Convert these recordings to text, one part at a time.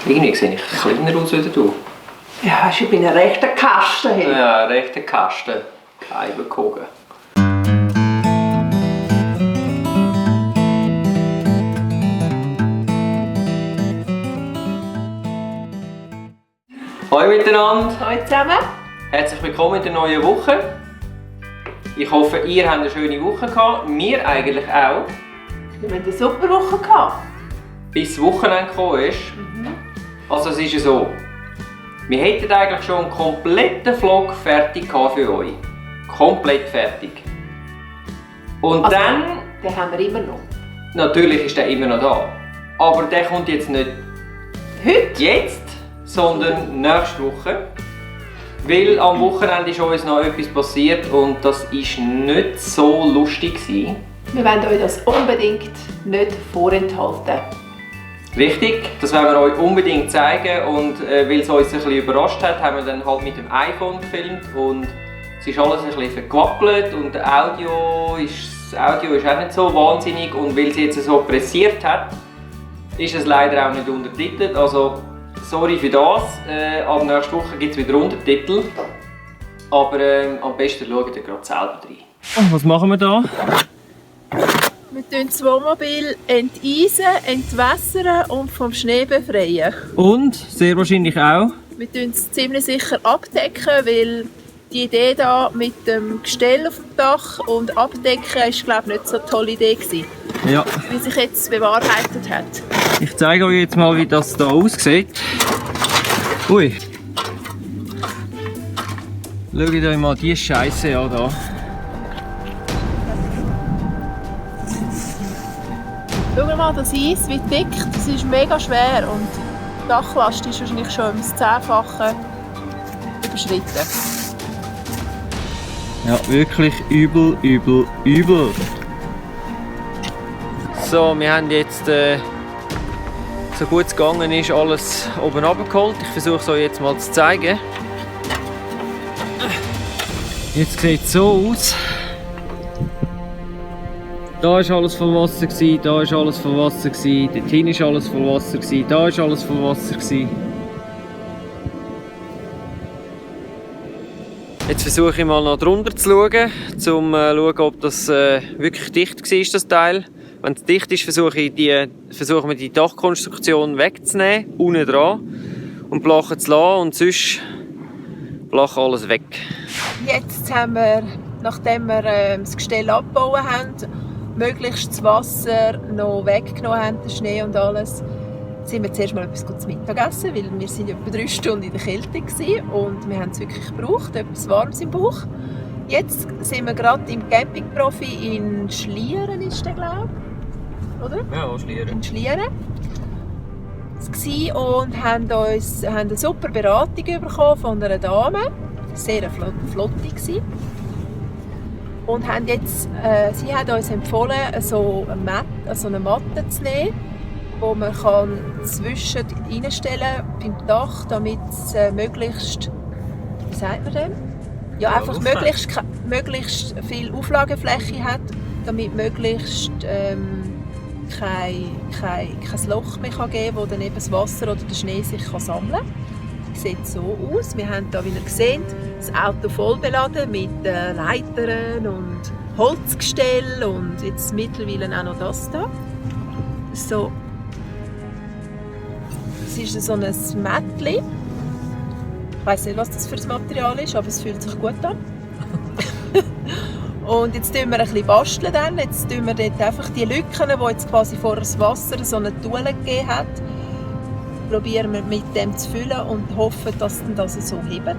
Irgendwie sehe ich kleiner aus als du. Ja, ich bin ein rechter Kasten. Hey. Ja, ein rechter Kasten. Kein Kogen. Hallo miteinander. Hallo zusammen. Herzlich willkommen in der neuen Woche. Ich hoffe, ihr habt eine schöne Woche gehabt. Wir eigentlich auch. Wir haben eine super Woche gehabt. Bis das Wochenende gekommen ist. Also es ist ja so. Wir hätten eigentlich schon einen kompletten Vlog fertig für euch. Komplett fertig. Und also, dann... Den haben wir immer noch. Natürlich ist der immer noch da. Aber der kommt jetzt nicht heute, jetzt, sondern nächste Woche. Weil am Wochenende ist uns noch etwas passiert und das war nicht so lustig. Wir wollen euch das unbedingt nicht vorenthalten. Richtig, das wollen wir euch unbedingt zeigen und weil es uns ein bisschen überrascht hat, haben wir dann halt mit dem iPhone gefilmt und es ist alles ein bisschen verquackelt und das Audio ist auch nicht so wahnsinnig und weil es jetzt so pressiert hat, ist es leider auch nicht untertitelt. Also sorry für das, ab nächste Woche gibt es wieder Untertitel, aber am besten schaut ihr gerade selber rein. Was machen wir da? Wir tun das Wohnmobil enteisen, entwässern und vom Schnee befreien. Und sehr wahrscheinlich auch. Wir tun es ziemlich sicher abdecken, weil die Idee da mit dem Gestell auf dem Dach und abdecken ist, glaube ich, nicht so eine tolle Idee gewesen. Ja. Wie sich jetzt bewahrheitet hat. Ich zeige euch jetzt mal, wie das hier aussieht. Ui. Schaut euch mal diese Scheiße an hier. Schau mal das Eis, wie dick, das ist mega schwer und die Dachlast ist wahrscheinlich schon um das 10-fache überschritten. Ja, wirklich übel, übel, übel. So, wir haben jetzt, so gut es gegangen ist, alles oben runtergeholt. Ich versuche es euch jetzt mal zu zeigen. Jetzt sieht es so aus. Da war alles voll Wasser, da war alles voll Wasser, dort hinten war alles voll Wasser, da war alles voll Wasser. Jetzt versuche ich mal noch drunter zu schauen, um zu schauen, ob das wirklich dicht war, das Teil. Wenn es dicht ist, versuchen wir die Dachkonstruktion wegzunehmen, unten dran, und blachen zu lassen und sonst blachen alles weg. Jetzt haben wir, nachdem wir das Gestell abgebaut haben, möglichst das Wasser noch weggenommen haben, den Schnee und alles, sind wir zuerst mal etwas zu Mittagessen, weil wir sind etwa 3 Stunden in der Kälte gewesen und wir haben es wirklich gebraucht, etwas Warmes im Bauch. Jetzt sind wir gerade im Campingprofi in Schlieren, ist der, glaube ich, oder? Ja, Schlieren. In Schlieren und haben eine super Beratung bekommen von einer Dame, sehr flotte gewesen. Und haben jetzt, sie hat uns empfohlen, so eine Matte zu nehmen, die man zwischen reinstellen kann beim Dach, damit es möglichst, wie sagt man denn? Ja, einfach möglichst viel Auflagefläche hat, damit möglichst kein Loch mehr geben kann, wo dann eben das Wasser oder der Schnee sich sammeln kann. Sieht so aus. Wir haben hier, wie ihr seht, das Auto voll beladen mit Leitern und Holzgestell und jetzt mittlerweile auch noch das hier. So. Es ist so ein Mättli. Ich weiss nicht, was das für ein Material ist, aber es fühlt sich gut an. Und jetzt basteln wir ein bisschen. Dann. Jetzt tun wir dort einfach die Lücken, die jetzt quasi vor das Wasser so eine Tule gegeben hat, probieren wir mit dem zu füllen und hoffen, dass das so hebt.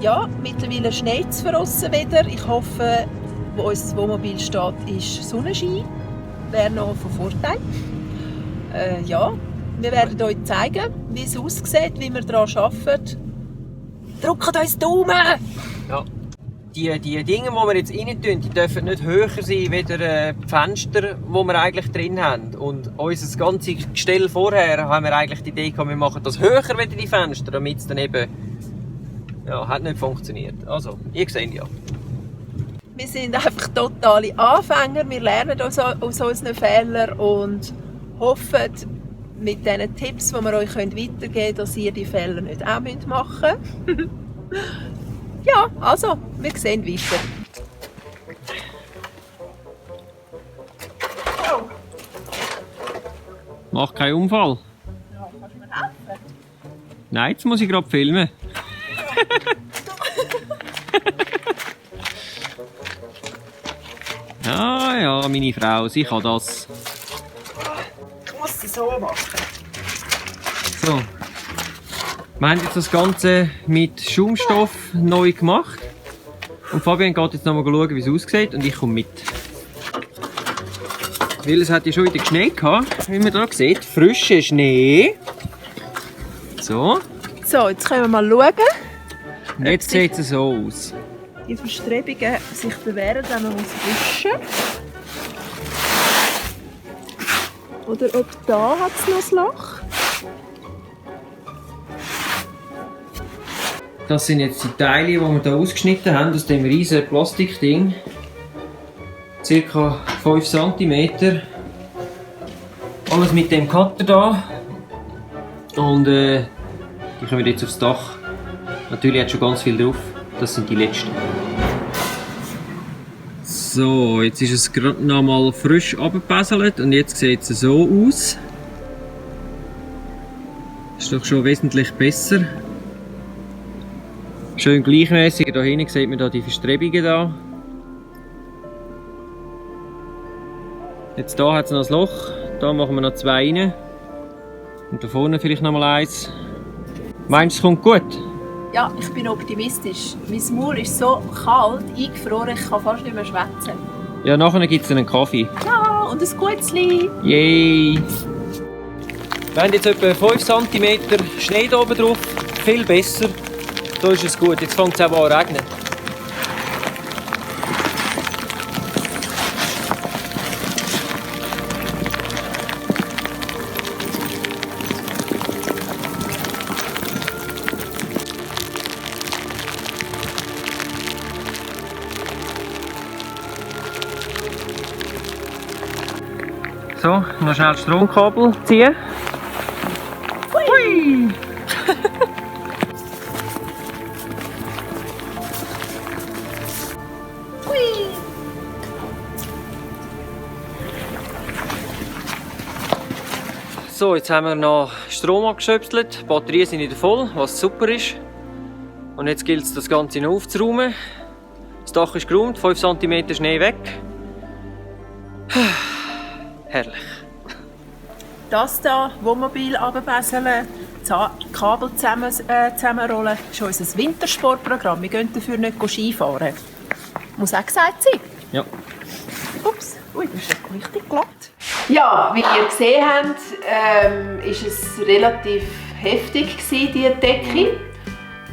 Ja, mittlerweile schneit es für uns wieder. Ich hoffe, wo unser Wohnmobil steht, ist Sonnenschein. Wäre noch von Vorteil. Ja, wir werden euch zeigen, wie es aussieht, wie wir daran arbeiten. Drückt uns Daumen! Ja. Die Dinge, die wir jetzt rein tun, die dürfen nicht höher sein wie die Fenster, die wir eigentlich drin haben. Und unser ganzes Gestell vorher haben wir eigentlich die Idee gehabt, wir machen das höher wie die Fenster, damit es dann eben hat nicht funktioniert. Also, ihr seht ja. Wir sind einfach totale Anfänger, wir lernen aus unseren Fehlern und hoffen, mit diesen Tipps, die wir euch weitergeben können, dass ihr die Fehler nicht auch machen müsst. Ja, also, wir sehen weiter. Oh. Mach keinen Unfall. Ja, kannst du mir helfen? Nein, jetzt muss ich gerade filmen. Ja, meine Frau, sie kann das. Ich muss es so machen. So. Wir haben jetzt das Ganze mit Schaumstoff neu gemacht. Und Fabian geht jetzt noch mal schauen, wie es aussieht, und ich komme mit. Weil es hat ja schon wieder Schnee gehabt, wie man hier sieht. Frischer Schnee. So. So, jetzt können wir mal schauen. Und jetzt sieht es so aus. Die Verstrebungen sich bewähren, wenn man wischen muss. Oder ob da hat es noch ein Loch. Das sind jetzt die Teile, die wir hier ausgeschnitten haben aus dem riesen Plastikding. Ca. 5 cm. Alles mit dem Cutter da. Und die kommen jetzt aufs Dach. Natürlich hat schon ganz viel drauf. Das sind die letzten. So, jetzt ist es gerade noch mal frisch abgebesselt und jetzt sieht es so aus. Ist doch schon wesentlich besser. Schön gleichmäßig. Da hinten sieht man da die Verstrebungen da. Jetzt da hat es noch ein Loch. Da machen wir noch 2 rein. Und da vorne vielleicht noch mal 1. Meinst du, es kommt gut? Ja, ich bin optimistisch. Mein Maul ist so kalt, eingefroren, ich kann fast nicht mehr schwätzen. Ja, nachher gibt es einen Kaffee. Ja, und ein Gutzli. Yay! Wir haben jetzt etwa 5 cm Schnee hier oben drauf. Viel besser. Da ist es gut. Jetzt fängt es auch an zu regnen. So, noch schnell das Stromkabel ziehen. Hui! So, jetzt haben wir noch Strom abgeschöpft. Die Batterien sind wieder voll, was super ist. Und jetzt gilt es, das Ganze noch aufzuräumen. Das Dach ist geräumt, 5 cm Schnee weg. Herrlich. Das hier, Wohnmobil runterbesseln, Kabel zusammenrollen, ist unser Wintersportprogramm. Wir gehen dafür nicht Skifahren. Muss auch gesagt sein. Ja. Ups, ui, das ist richtig glatt. Ja, wie ihr gesehen habt, ist es relativ heftig gewesen, diese Decke.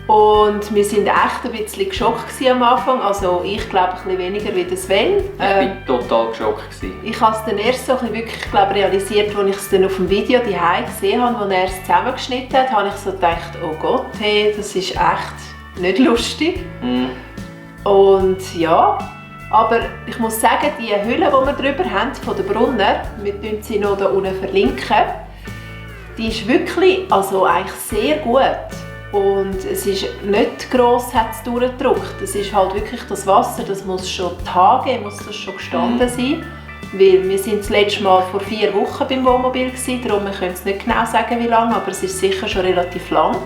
Und wir waren echt ein bisschen geschockt am Anfang. Also ich glaube ein bisschen weniger wie der Sven. Ich war total geschockt. Ich habe es dann erst so ein wirklich realisiert, als ich es dann auf dem Video die gesehen habe, als er es zusammengeschnitten hat, habe ich so gedacht, oh Gott, hey, das ist echt nicht lustig. Und ja, aber ich muss sagen, die Hülle, die wir drüber haben, von der Brunner, wir verlinken sie noch hier unten, die ist wirklich, also eigentlich sehr gut. Und es ist nicht gross, hat es durchgedrückt. Es ist halt wirklich das Wasser, das muss schon Tage muss das schon gestanden sein. Weil wir sind das letzte Mal vor 4 Wochen beim Wohnmobil gewesen, darum wir können es nicht genau sagen, wie lange, aber es ist sicher schon relativ lang,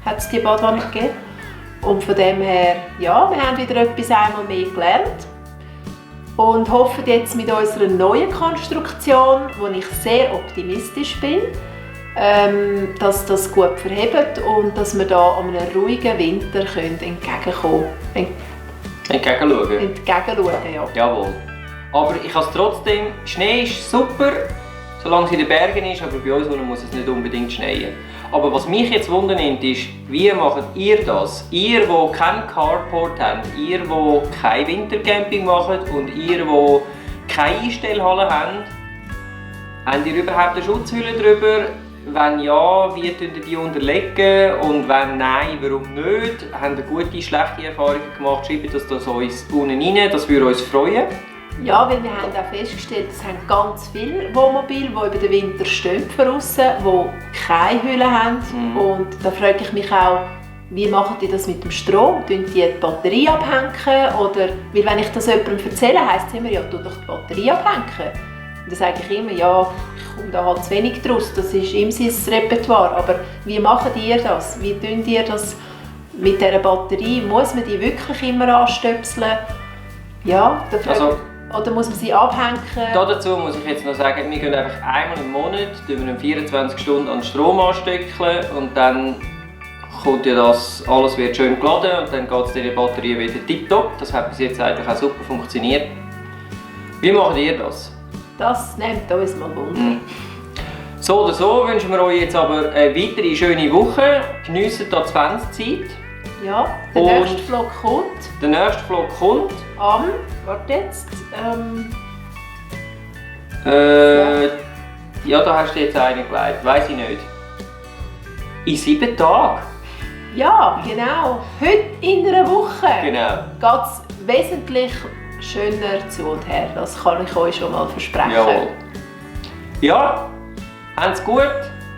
hat es die Badwanne gegeben. Und von dem her, ja, wir haben wieder etwas einmal mehr gelernt. Und hoffen jetzt mit unserer neuen Konstruktion, wo ich sehr optimistisch bin, dass das gut verhebt und dass wir da an einem ruhigen Winter entgegenschauen können. Entgegenschauen, ja. Jawohl. Aber ich habe es trotzdem, Schnee ist super, solange es in den Bergen ist, aber bei uns muss es nicht unbedingt schneien. Aber was mich jetzt wundernimmt ist, wie macht ihr das? Ihr, die keinen Carport habt, ihr, die kein Wintercamping macht und ihr, die keine Einstellhalle habt ihr überhaupt eine Schutzhülle drüber? Wenn ja, wie tun ihr die unterlegen? Und wenn nein, warum nicht? Habt ihr gute, schlechte Erfahrungen gemacht? Schreibt das uns unten rein, das würde uns freuen. Ja, weil wir haben auch festgestellt, es haben ganz viele Wohnmobile, die über den Winter stehen draussen, die keine Hülle haben. Und da frage ich mich auch, wie machen die das mit dem Strom? Tun die Batterie abhängen? Oder, weil wenn ich das jemandem erzähle, heisst es immer, ja, tu doch die Batterie abhängen. Und dann sage ich immer, ja, ich komme da halt zu wenig draus, das ist ihm sein Repertoire. Aber wie macht ihr das? Wie tun ihr das mit dieser Batterie? Muss man die wirklich immer anstöpseln? Ja, oder muss man sie abhängen? Dazu muss ich jetzt noch sagen, wir gehen einfach einmal im Monat, wir 24 Stunden an den Strom anstecken und dann kommt ja das, alles wird schön geladen und dann geht es der Batterie wieder tipptopp. Das hat bis jetzt eigentlich auch super funktioniert. Wie macht ihr das? Das nimmt uns mal Wunder. So oder so wünschen wir euch jetzt aber eine weitere schöne Woche. Geniessen die Adventszeit. Ja, der nächste Vlog kommt. Der nächste Vlog kommt. Warte jetzt. Ja, da hast du jetzt einen gelegt. Weiss ich nicht. In 7 Tagen. Ja, genau. Heute in einer Woche. Genau. Geht es wesentlich schöner zu und her. Das kann ich euch schon mal versprechen. Jawohl. Ja, habt's gut,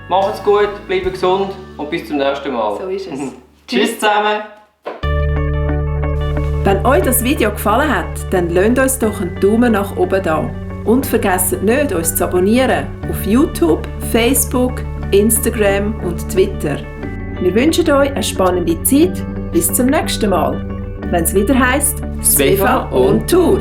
macht's gut, bleibt gesund und bis zum nächsten Mal. So ist es. Tschüss zusammen. Wenn euch das Video gefallen hat, dann lasst uns doch einen Daumen nach oben da. Und vergesst nicht, uns zu abonnieren auf YouTube, Facebook, Instagram und Twitter. Wir wünschen euch eine spannende Zeit. Bis zum nächsten Mal, wenn es wieder heisst Svefa on Tour.